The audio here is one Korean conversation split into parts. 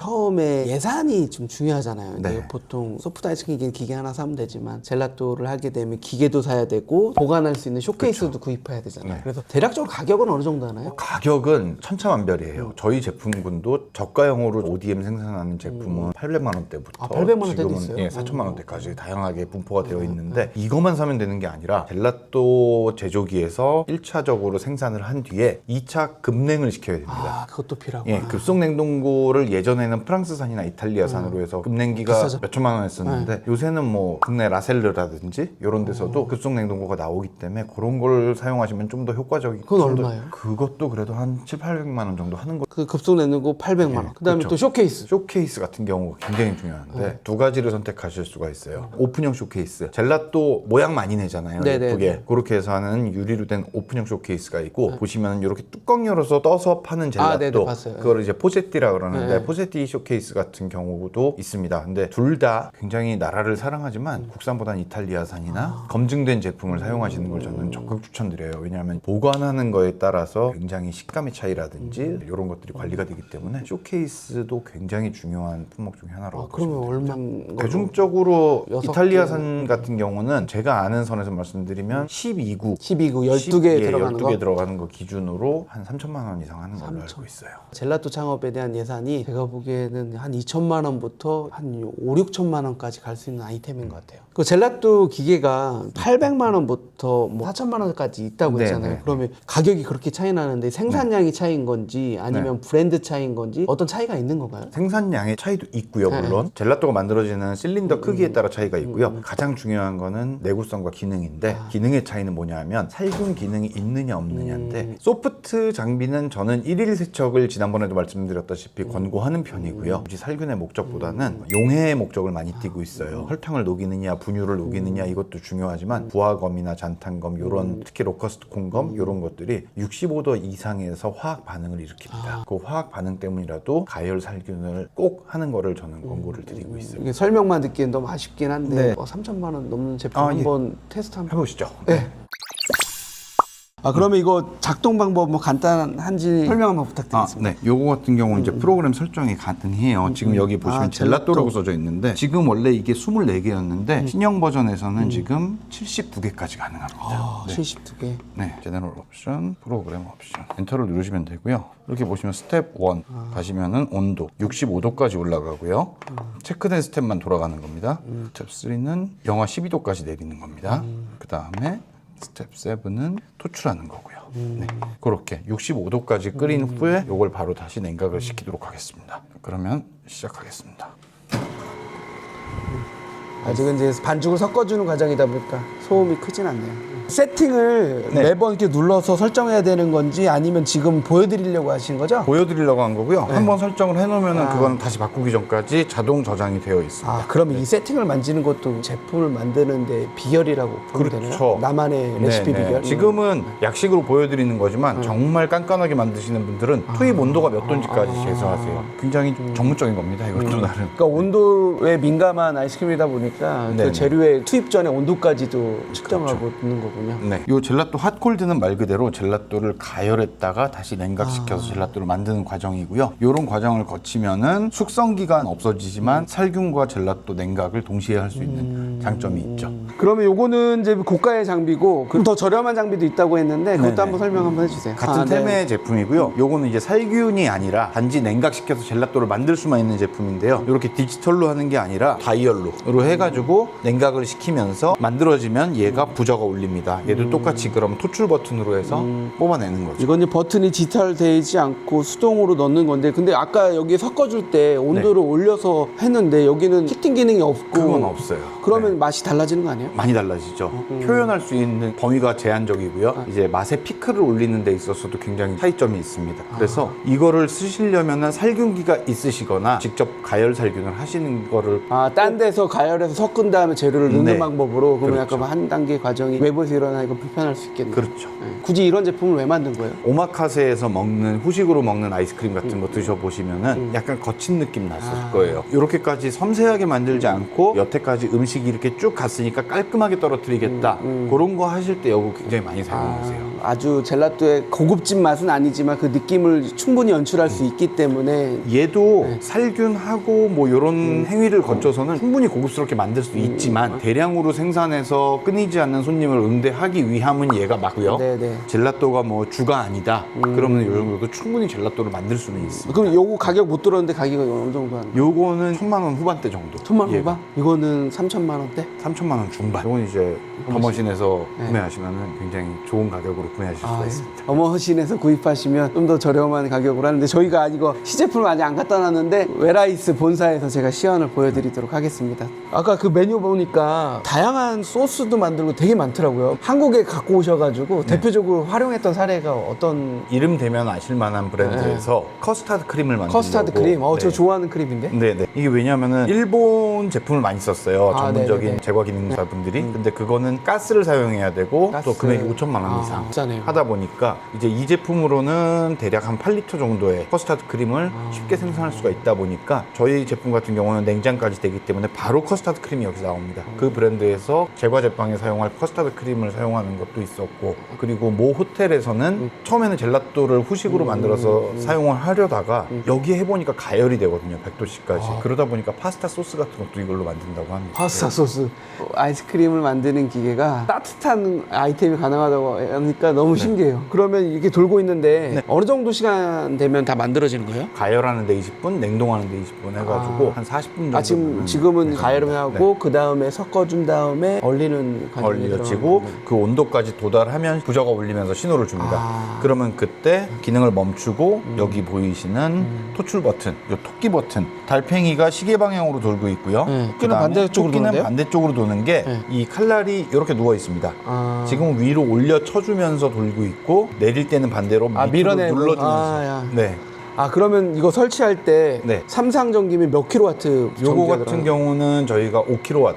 처음에 예산이 좀 중요하잖아요. 네. 이게 보통 소프트 아이스크림 기계 하나 사면 되지만 젤라또를 하게 되면 기계도 사야 되고 보관할 수 있는 쇼케이스도 구입해야 되잖아요. 네. 그래서 대략적으로 가격은 어느 정도 하나요? 가격은 천차만별이에요. 저희 제품군도 저가형으로 ODM 생산하는 제품은 800만 원대부터 아, 800만 원대도 지금은 있어요? 예, 4천만 원대까지 다양하게 분포가 되어 있는데 이것만 사면 되는 게 아니라 젤라또 제조기에서 1차적으로 생산을 한 뒤에 2차 급냉을 시켜야 됩니다. 아, 그것도 필요하고. 예, 급속 냉동고를 예전에는 프랑스산이나 이탈리아산으로 해서 급냉기가 비싸죠. 몇 천만 원 했었는데 요새는 뭐 국내 라셀르라든지 이런 데서도 급속 냉동고가 나오기 때문에 그런 걸 사용하시면 좀 더 효과적이고. 그건 얼마예요? 그것도 그래도 한 7, 800만 원 정도 하는 거. 그 급속 내는거 800만 원. 그다음에 그렇죠. 또 쇼케이스. 쇼케이스 같은 경우가 굉장히 중요한데 두 가지를 선택하실 수가 있어요. 오픈형 쇼케이스. 젤라또 모양 많이 내잖아요. 네네네. 예쁘게. 그렇게 해서 하는 유리로 된 오픈형 쇼케이스가 있고 보시면 이렇게 뚜껑 열어서 떠서 파는 젤라또. 아, 네네, 봤어요. 그걸 이제 포제티라 그러는데 네. 포제티 쇼케이스 같은 경우도 있습니다. 근데 둘 다 굉장히 나라를 사랑하지만 국산보다는 이탈리아산이나 검증된 제품을 사용하시는 걸 저는 적극 추천드려요. 왜냐하면 보관하는 거에 따라서 굉장히 식감의 차이라든지 이런 것들이 관리가 되기 때문에 쇼케이스도 굉장히 중요한 품목 중에 하나로 아, 그러면 얼마인 거? 대중적으로 여섯 이탈리아산 같은 경우는 제가 아는 선에서 말씀드리면 12구 12구 12개 예, 들어가는 12개 거? 들어가는 거 기준으로 한 3천만 원 이상 하는 걸로 알고 있어요. 젤라또 창업에 대한 예산이 제가 보기에는 한 2천만 원부터 한 5, 6천만 원까지 갈 수 있는 아이템인 것 같아요. 그 젤라또 기계가 800만 원부터 뭐 4천만 원까지 있다고 네, 했잖아요. 네. 그러면 가격이 그렇게 차이 나는데 생산량이 차이인 건지 아니면 브랜드 차이인 건지 어떤 차이가 있는 건가요? 생산량의 차이도 있고요. 물론 젤라또가 만들어지는 실린더 크기에 따라 차이가 있고요. 가장 중요한 거는 내구성과 기능인데 기능의 차이는 뭐냐면 살균 기능이 있느냐 없느냐인데 소프트 장비는 저는 1일 세척을 지난번에도 말씀드렸다시피 권고하는 편이고요. 굳이 살균의 목적보다는 용해의 목적을 많이 띠고 있어요. 설탕을 녹이느냐 분유를 녹이느냐 이것도 중요하지만 부화검이나 잔탄검 이런 특히 로커스트 콩검 이런 것들이 65도 이상에서 화학 반응을 일으킵니다. 그 화학 반응 때문이라도 가열 살균을 꼭 하는 거를 저는 권고를 드리고 있어요. 이게 설명만 듣기엔 너무 아쉽긴 한데 네. 3천만 원 넘는 제품 아, 예. 한번 테스트 한번 해보시죠. 네. 아, 그러면 이거 작동 방법 뭐 간단한지 설명 한번 부탁드리겠습니다. 네. 요거 같은 경우는 이제 프로그램 설정이 가능해요. 지금 여기 보시면 젤라또라고 써져 있는데 지금 원래 이게 24개였는데 신형 버전에서는 지금 72개까지 가능합니다. 아, 네. 72개. 네. 제너럴 옵션, 프로그램 옵션. 엔터를 누르시면 되고요. 이렇게 보시면 스텝 1 가시면은 온도 65도까지 올라가고요. 체크된 스텝만 돌아가는 겁니다. 스텝 3는 영하 12도까지 내리는 겁니다. 그 다음에 스텝 7은 토출하는 거고요. 네, 그렇게 65도까지 끓인 후에 이걸 바로 다시 냉각을 시키도록 하겠습니다. 그러면 시작하겠습니다. 아직은 이제 반죽을 섞어주는 과정이다 보니까 소음이 크진 않네요. 세팅을 네. 매번 이렇게 눌러서 설정해야 되는 건지 아니면 지금 보여드리려고 하신 거죠? 보여드리려고 한 거고요. 한번 설정을 해놓으면 그건 다시 바꾸기 전까지 자동 저장이 되어 있습니다. 아, 그러면 이 세팅을 만지는 것도 제품을 만드는데 비결이라고 보면 되나요? 그렇죠. 나만의 레시피 네네. 비결? 지금은 약식으로 보여드리는 거지만 정말 깐깐하게 만드시는 분들은 투입 온도가 몇 도인지까지 재서하세요. 굉장히 전문적인 겁니다. 이것도 나름. 그러니까 온도에 민감한 아이스크림이다 보니까 그 네네. 재료의 투입 전에 온도까지도 측정을 하고 있는 거군요. 네. 요 젤라또 핫콜드는 말 그대로 젤라또를 가열했다가 다시 냉각시켜서 젤라또를 만드는 과정이고요. 요런 과정을 거치면은 숙성 기간 없어지지만 살균과 젤라또 냉각을 동시에 할 수 있는 장점이 있죠. 그러면 요거는 이제 고가의 장비고 더 저렴한 장비도 있다고 했는데 그것도 네네. 한번 설명 한번 해주세요. 같은 네. 템의 제품이고요. 요거는 이제 살균이 아니라 단지 냉각시켜서 젤라또를 만들 수만 있는 제품인데요. 이렇게 디지털로 하는 게 아니라 다이얼로 해가지고 냉각을 시키면서 만들어지면 얘가 부저가 울립니다. 얘도 똑같이 그럼 토출 버튼으로 해서 뽑아내는 거죠. 이건 이제 버튼이 디지털되지 않고 수동으로 넣는 건데 근데 아까 여기 섞어줄 때 온도를 올려서 했는데 여기는 히팅 기능이 없고 그건 없어요. 그러면 네. 맛이 달라지는 거 아니에요? 많이 달라지죠. 표현할 수 있는 범위가 제한적이고요. 이제 맛의 피크를 올리는 데 있어서도 굉장히 차이점이 있습니다. 그래서 이거를 쓰시려면 살균기가 있으시거나 직접 가열 살균을 하시는 거를 딴 데서 가열해서 섞은 다음에 재료를 넣는 네. 방법으로 그러면 그렇죠. 약간 한 단계 과정이 외부에서 일어나니까 불편할 수 있겠네요. 그렇죠. 네. 굳이 이런 제품을 왜 만든 거예요? 오마카세에서 먹는 후식으로 먹는 아이스크림 같은 거 드셔보시면은 약간 거친 느낌 났을 거예요. 이렇게까지 섬세하게 만들지 않고 여태까지 음식이 이렇게 쭉 갔으니까 깔끔하게 떨어뜨리겠다. 그런 거 하실 때 이거 굉장히 많이 사용하세요. 아주 젤라또의 고급진 맛은 아니지만 그 느낌을 충분히 연출할 수 있기 때문에 얘도 살균하고 뭐 이런 행위를 거쳐서는 충분히 고급스럽게 만들 수 있지만 대량으로 생산해서 끊이지 않는 손님을 응대하기 위함은 얘가 맞고요. 네네. 젤라또가 뭐 주가 아니다. 그러면 이 정도도 충분히 젤라또를 만들 수는 있습니다. 그럼 요거 가격 못 들었는데 가격이 어느 정도 하는 거예요? 요거는 1,000만 원 후반대 정도. 1,000만 원 얘가. 봐? 이거는 3,000만 원대? 3,000만 원 중반. 요건 이제 더머신에서 구매하시면 굉장히 좋은 가격으로 구매하실 수가 있습니다. 어머신에서 구입하시면 좀 더 저렴한 가격으로 하는데 저희가 아직 시제품을 아직 안 갖다 놨는데 웨라이스 본사에서 제가 시연을 보여드리도록 하겠습니다. 아까 그 메뉴 보니까 다양한 소스도 만들고 되게 많더라고요. 한국에 갖고 오셔가지고 대표적으로 활용했던 사례가 어떤 이름 대면 아실 만한 브랜드에서 커스타드 크림을 만들려고. 커스타드 크림? 저 좋아하는 크림인데? 네네. 이게 왜냐면은 일본 제품을 많이 썼어요. 전문적인 네네네. 제과 기능사분들이. 근데 그거는 가스를 사용해야 되고 또 가스. 금액이 5천만 원 이상 비싸네요. 하다 보니까 이제 이 제품으로는 대략 한 8리터 정도의 커스타드 크림을 쉽게 생산할 수가 있다 보니까 저희 제품 같은 경우는 냉장까지 되기 때문에 바로 커스타드 크림이 여기서 나옵니다. 그 브랜드에서 제과 제빵에 사용할 커스타드 크림을 사용하는 것도 있었고 그리고 모 호텔에서는 처음에는 젤라또를 후식으로 만들어서 사용을 하려다가 여기에 해보니까 가열이 되거든요. 100도씨까지. 그러다 보니까 파스타 소스 같은 것도 이걸로 만든다고 합니다. 파스타 소스. 아이스크림을 만드는 기계가 따뜻한 아이템이 가능하다고 하니까 너무 신기해요. 그러면 이게 돌고 있는데 어느 정도 시간 되면 다 만들어지는 거예요? 가열하는 데 20분, 냉동하는 데 20분 해가지고 한 40분 정도. 지금은 가열하고 그 다음에 섞어준 다음에 얼리는 과정이 걸려지고 그 온도까지 도달하면 부저가 울리면서 신호를 줍니다. 그러면 그때 기능을 멈추고 여기 보이시는 토출 버튼, 요 토끼 버튼, 달팽이가 시계 방향으로 돌고 있고요. 토끼는 그다음에 반대쪽으로 토끼는 도는데요? 반대쪽으로 도는 게 이 칼날이 이렇게 누워 있습니다. 지금 위로 올려 쳐주면서 돌고 있고 내릴 때는 반대로 밑으로 밀어내고. 눌러주면서. 네. 그러면 이거 설치할 때 네. 삼상전기면 몇 킬로와트 요거 같은 경우는 저희가 5kW.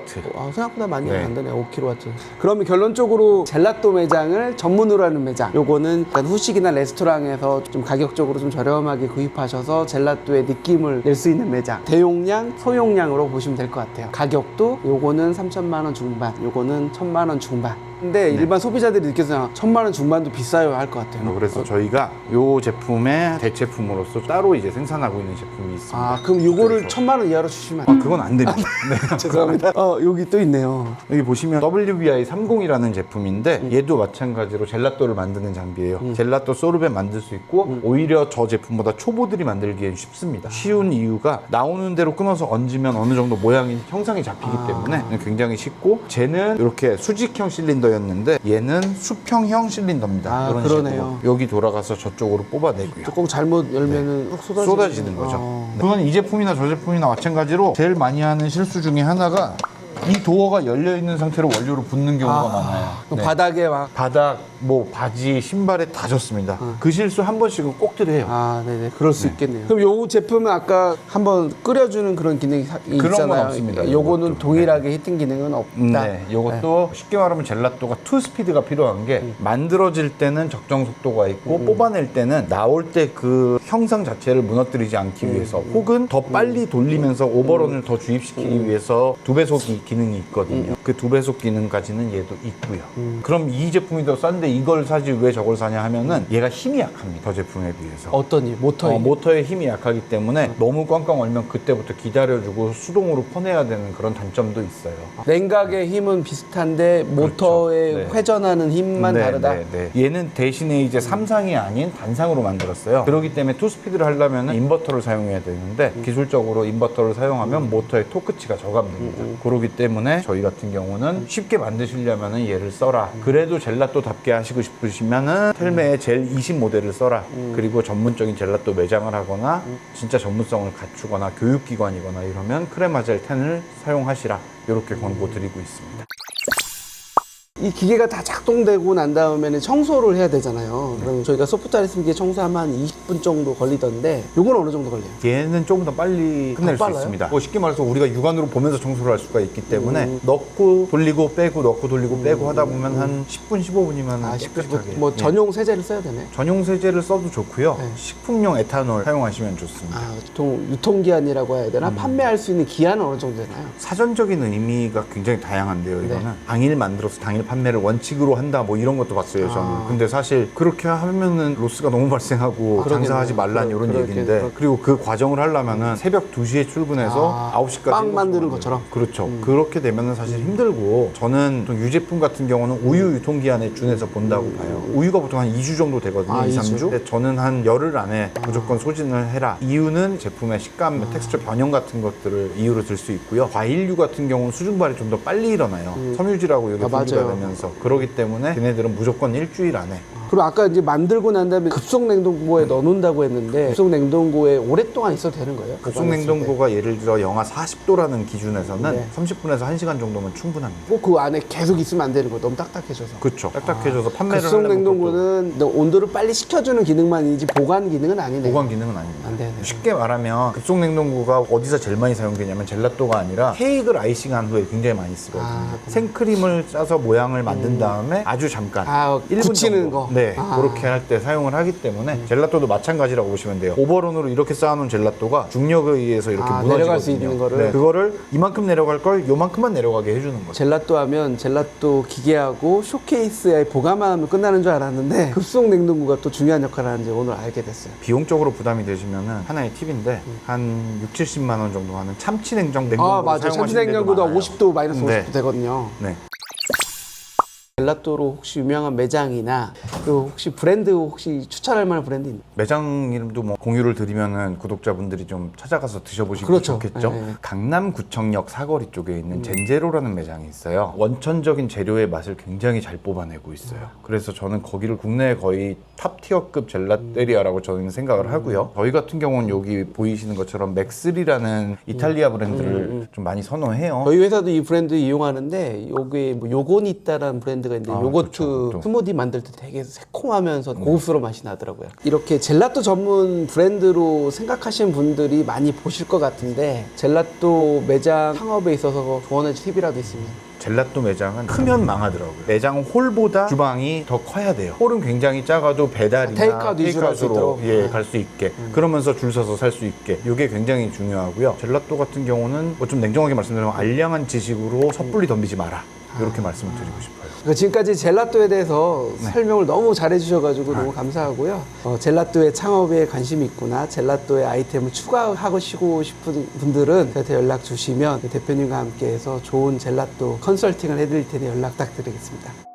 생각보다 많이 네. 안 되네. 5킬로와트. 그러면 결론적으로 젤라또 매장을 전문으로 하는 매장. 요거는 약간 후식이나 레스토랑에서 좀 가격적으로 좀 저렴하게 구입하셔서 젤라또의 느낌을 낼 수 있는 매장. 대용량, 소용량으로 보시면 될 것 같아요. 가격도 요거는 3천만 원 중반, 요거는 1,000만 원 중반. 근데 일반 소비자들이 느껴서 1,000만 원 중반도 비싸요 할 것 같아요. 그래서 저희가 요 제품의 대체품으로서 따로 이제 생산하고 있는 제품이 있습니다. 그럼 요거를 그래서. 1,000만 원 이하로 주시면 안 돼요? 그건 안 됩니다. 네. 죄송합니다. 여기 또 있네요. 여기 보시면 WBI30이라는 제품인데 얘도 마찬가지로 젤라또를 만드는 장비예요. 젤라또 소르베 만들 수 있고 오히려 저 제품보다 초보들이 만들기엔 쉽습니다. 쉬운 이유가 나오는 대로 끊어서 얹으면 어느 정도 모양이 형상이 잡히기 때문에 굉장히 쉽고 쟤는 이렇게 수직형 실린더였는데 얘는 수평형 실린더입니다. 이런 그러네요. 식으로 여기 돌아가서 저쪽으로 뽑아내고요. 뚜껑 잘못 열면은 쏙 쏟아지는 거죠. 그건 이 제품이나 저 제품이나 마찬가지로 제일 많이 하는 실수 중에 하나가 이 도어가 열려 있는 상태로 원료를 붓는 경우가 많아요. 네. 바닥에 막 바닥, 뭐 바지, 신발에 다 젖습니다. 그 실수 한 번씩은 꼭들 해요. 네네. 그럴 수 있겠네요. 그럼 요 제품은 아까 한번 끓여주는 그런 기능이 그런 건 있잖아요. 없습니다. 요거는 요것도. 동일하게 히팅 기능은 없다. 네, 이것도 쉽게 말하면 젤라또가 투 스피드가 필요한 게 만들어질 때는 적정 속도가 있고 뽑아낼 때는 나올 때 그 형상 자체를 무너뜨리지 않기 위해서 혹은 더 빨리 돌리면서 오버런을 더 주입시키기 위해서 두 배속이 기능이 있거든요. 그 두 배속 기능까지는 얘도 있고요. 그럼 이 제품이 더 싼데 이걸 사지 왜 저걸 사냐 하면은 얘가 힘이 약합니다. 저 제품에 비해서. 어떤 일? 모터의 모터의 힘이 약하기 때문에 너무 꽝꽝 얼면 그때부터 기다려주고 수동으로 퍼내야 되는 그런 단점도 있어요. 냉각의 힘은 비슷한데 모터의 네. 회전하는 힘만 다르다. 얘는 대신에 이제 삼상이 아닌 단상으로 만들었어요. 그렇기 때문에 투스피드를 하려면 인버터를 사용해야 되는데 기술적으로 인버터를 사용하면 모터의 토크치가 저감됩니다. 그렇기 때문에 저희 같은 경우는 쉽게 만드시려면 얘를 써라. 그래도 젤라또답게 하시고 싶으시면은 텔메의 젤 20 모델을 써라. 그리고 전문적인 젤라또 매장을 하거나 진짜 전문성을 갖추거나 교육기관이거나 이러면 크레마젤 10을 사용하시라. 이렇게 권고 드리고 있습니다. 이 기계가 다 작동되고 난 다음에는 청소를 해야 되잖아요. 그럼 저희가 소프트웨어 기계 청소하면 한 20분 정도 걸리던데 요건 어느 정도 걸려요? 얘는 조금 더 빨리 끝낼 수 빨라요? 있습니다. 쉽게 말해서 우리가 육안으로 보면서 청소를 할 수가 있기 때문에 넣고 돌리고 빼고 넣고 돌리고 빼고 하다 보면 한 10분 15분이면 10분 뭐 전용 세제를 써야 되네. 전용 세제를 써도 좋고요. 식품용 에탄올 사용하시면 좋습니다. 보통 유통기한이라고 해야 되나? 판매할 수 있는 기한은 어느 정도 되나요? 사전적인 의미가 굉장히 다양한데요. 이거는 당일 만들어서 당일 판매를 원칙으로 한다 뭐 이런 것도 봤어요 저는. 근데 사실 그렇게 하면은 로스가 너무 발생하고 그러겠네요. 장사하지 말란 이런 그러겠- 얘기인데, 그리고 그 과정을 하려면은 새벽 2시에 출근해서 9시까지 빵 만드는 것처럼. 그렇죠. 그렇게 되면은 사실 힘들고, 저는 또 유제품 같은 경우는 우유 유통기한에 준해서 본다고 봐요. 우유가 보통 한 2주 정도 되거든요. 2, 3주. 근데 저는 한 열흘 안에 무조건 소진을 해라. 이유는 제품의 식감, 텍스처 변형 같은 것들을 이유로 들 수 있고요. 과일류 같은 경우는 수증발이 좀 더 빨리 일어나요. 섬유질하고 이게 분비가 맞아요. 되면서. 그렇기 때문에 걔네들은 무조건 일주일 안에. 그리고 아까 이제 만들고 난 다음에 급속 냉동고에 넣어놓는다고 했는데 급속 냉동고에 오랫동안 있어도 되는 거예요? 급속 냉동고가 예를 들어 영하 40도라는 기준에서는 네. 30분에서 1시간 정도면 충분합니다. 꼭 그 안에 계속 있으면 안 되는 거, 너무 딱딱해져서. 그렇죠. 딱딱해져서 판매를 급속 하려면 그것도 냉동고는 온도를 빨리 식혀주는 기능만이지 보관 기능은 아니네. 보관 기능은 아닙니다. 안 되네. 쉽게 말하면 급속 냉동고가 어디서 제일 많이 사용되냐면 젤라또가 아니라 케이크를 아이싱한 후에 굉장히 많이 쓰거든요. 생크림을 짜서 모양을 만든 다음에 아주 잠깐 1분 굳히는 정도. 거. 네, 그렇게 할 때 사용을 하기 때문에 젤라또도 마찬가지라고 보시면 돼요. 오버런으로 이렇게 쌓아놓은 젤라또가 중력에 의해서 이렇게 무너지거든요. 내려갈 수 있는 거를. 네, 그거를 이만큼 내려갈 걸 요만큼만 내려가게 해주는 거죠. 젤라또 하면 젤라또 기계하고 쇼케이스에 보관만 하면 끝나는 줄 알았는데 급속 냉동고가 또 중요한 역할을 하는지 오늘 알게 됐어요. 비용적으로 부담이 되시면은 하나의 팁인데 한 6, 70만 원 정도 하는 참치 냉장 냉동고를 맞아. 사용하시는 참치 데도 냉장고도 많아요. 50도 마이너스 네. 50도 되거든요. 네. 젤라또로 혹시 유명한 매장이나 그 혹시 브랜드 혹시 추천할 만한 브랜드 있나요? 매장 이름도 뭐 공유를 드리면은 구독자분들이 좀 찾아가서 드셔보시기 그렇죠. 좋겠죠. 네. 강남구청역 사거리 쪽에 있는 젠제로라는 매장이 있어요. 원천적인 재료의 맛을 굉장히 잘 뽑아내고 있어요. 그래서 저는 거기를 국내에 거의 탑티어급 젤라테리아라고 저는 생각을 하고요. 저희 같은 경우는 여기 보이시는 것처럼 맥스리라는 이탈리아 브랜드를 좀 많이 선호해요. 저희 회사도 이 브랜드 이용하는데 여기 뭐 요고니따라는 브랜드가 있는데 요거트 그렇죠. 스무디 만들 때 되게 새콤하면서 고급스러운 맛이 나더라고요. 이렇게 젤라또 전문 브랜드로 생각하시는 분들이 많이 보실 것 같은데 젤라또 매장 창업에 있어서 조언해 줄 팁이라도 있으면. 젤라또 매장은 크면 망하더라고요. 매장 홀보다 주방이 더 커야 돼요. 홀은 굉장히 작아도 배달이나 테이크아웃 위주로 할수 테이크아웃으로 있도록. 갈 수 있게 그러면서 줄 서서 살 수 있게, 이게 굉장히 중요하고요. 젤라또 같은 경우는 뭐 좀 냉정하게 말씀드리면 알량한 지식으로 섣불리 덤비지 마라, 이렇게 말씀을 드리고 싶어요. 지금까지 젤라또에 대해서 설명을 너무 잘해 주셔가지고 너무 감사하고요. 젤라또의 창업에 관심이 있구나, 젤라또의 아이템을 추가하고 싶은 분들은 저한테 연락 주시면 대표님과 함께해서 좋은 젤라또 컨설팅을 해드릴 테니 연락 부탁드리겠습니다.